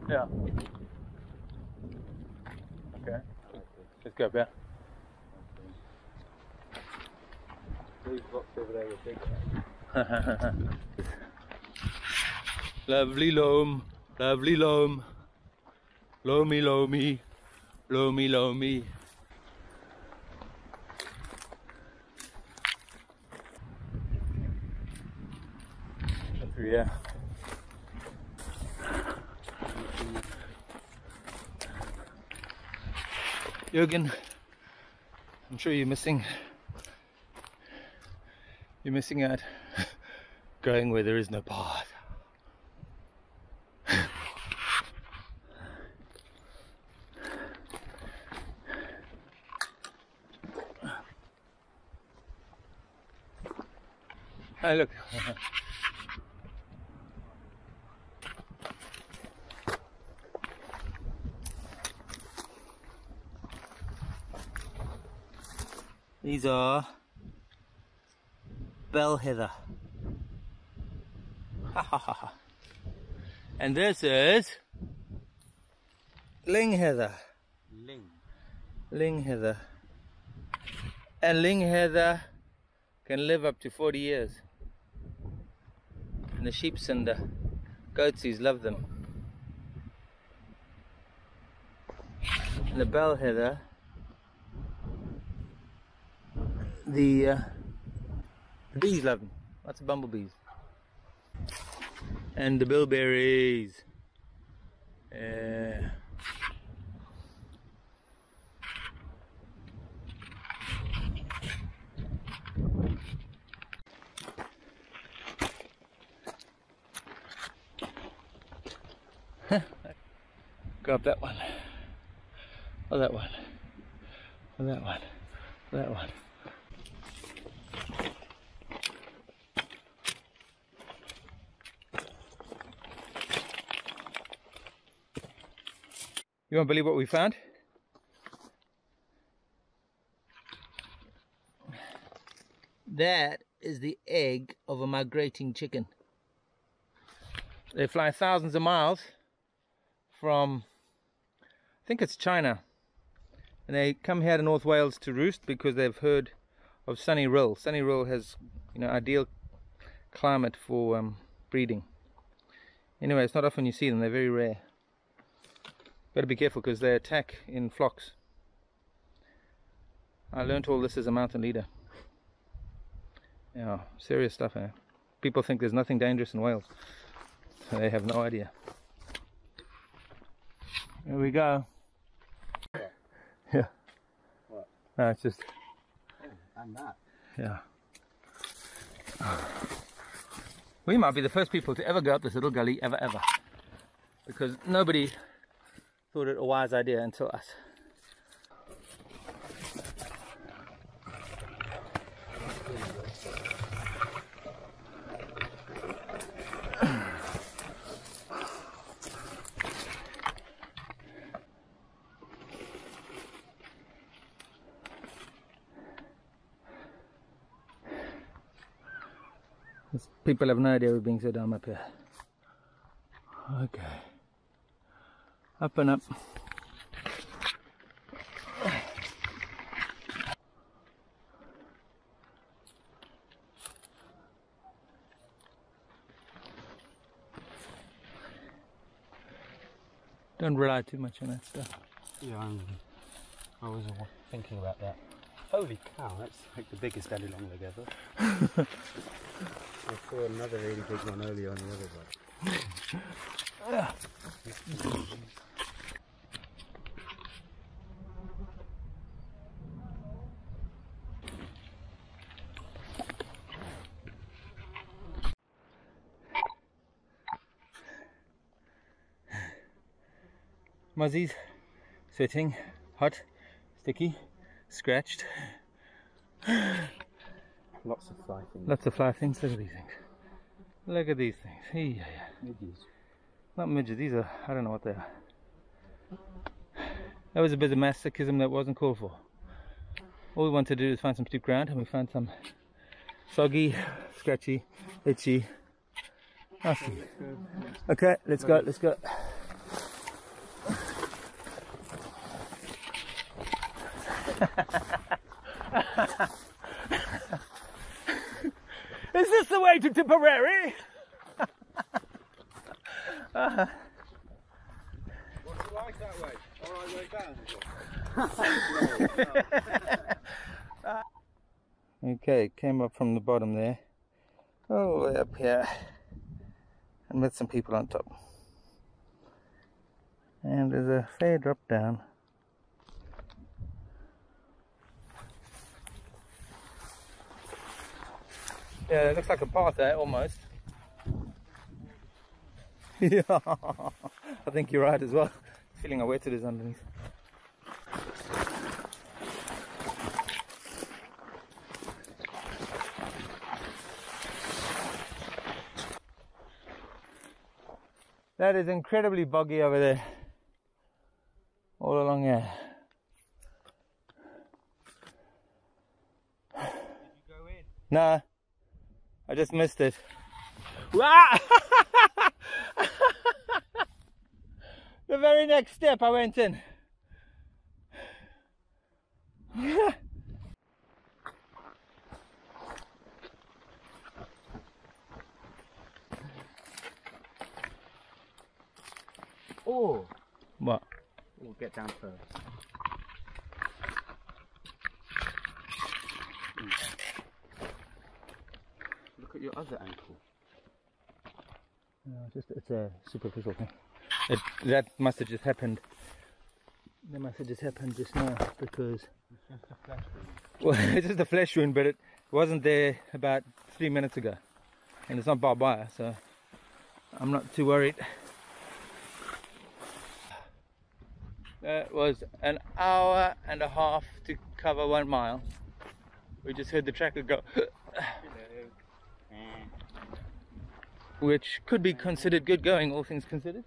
Yeah. Okay. Let's go, Bear. These rocks over there are bigger. Lovely loam, lovely loam. Loamy, loamy, loamy, loamy. Yeah. Jürgen, I'm sure you're missing out going where there is no path. Hey, look. These are bell heather. And this is Llyn heather. Llyn heather. And Llyn heather can live up to 40 years. And the sheeps and the goatsies love them. And the bell heather, the bees love them. Lots of bumblebees. And the bilberries. Go up that one. Or that one. Or that one. Or that one. You won't believe what we found? That is the egg of a migrating chicken. They fly thousands of miles from, I think it's China, and they come here to North Wales to roost because they've heard of Sunny Rill. Sunny Rill has, you know, ideal climate for breeding. Anyway, it's not often you see them, they're very rare. Got to be careful because they attack in flocks. I learnt all this as a mountain leader. Yeah, serious stuff, eh? People think there's nothing dangerous in Wales. They have no idea. There we go. What? Yeah. What? No, it's just... Oh, and that. Yeah. We might be the first people to ever go up this little gully, ever. Because nobody thought it a wise idea until us. People have no idea we're being so dumb up here. Okay. Up and up. Don't rely too much on that stuff. Yeah, I was thinking about that. Holy cow, that's like the biggest belly long leg ever. I saw another really big one earlier on the other side. Muzzies, sitting, hot, sticky, scratched. Lots of fly things. Lots of fly things. Look at these things. Look at these things. Yeah. Midges. Not midges, these are, I don't know what they are. That was a bit of masochism that wasn't called for. All we wanted to do is find some steep ground, and we found some soggy, scratchy, itchy. Nasty. Okay, let's go. Is this the way to Tipperary? What's it like that way? Alright, way down. Okay, came up from the bottom there, all the way up here, and met some people on top. And there's a fair drop down. Yeah, it looks like a path there, almost. Yeah, I think you're right as well. Feeling how wet it is underneath. That is incredibly boggy over there. All along here. Did you go in? No, I just missed it. The very next step I went in. Oh! What? We'll get down first. Look at your other ankle. No, it's a superficial thing. That must have just happened. That must have just happened just now because. It's just a flesh wound. Well, it's just a flesh wound, but it wasn't there about 3 minutes ago, and it's not barbed wire, so I'm not too worried. It was an hour and a half to cover 1 mile. We just heard the tractor go. Which could be considered good going, all things considered.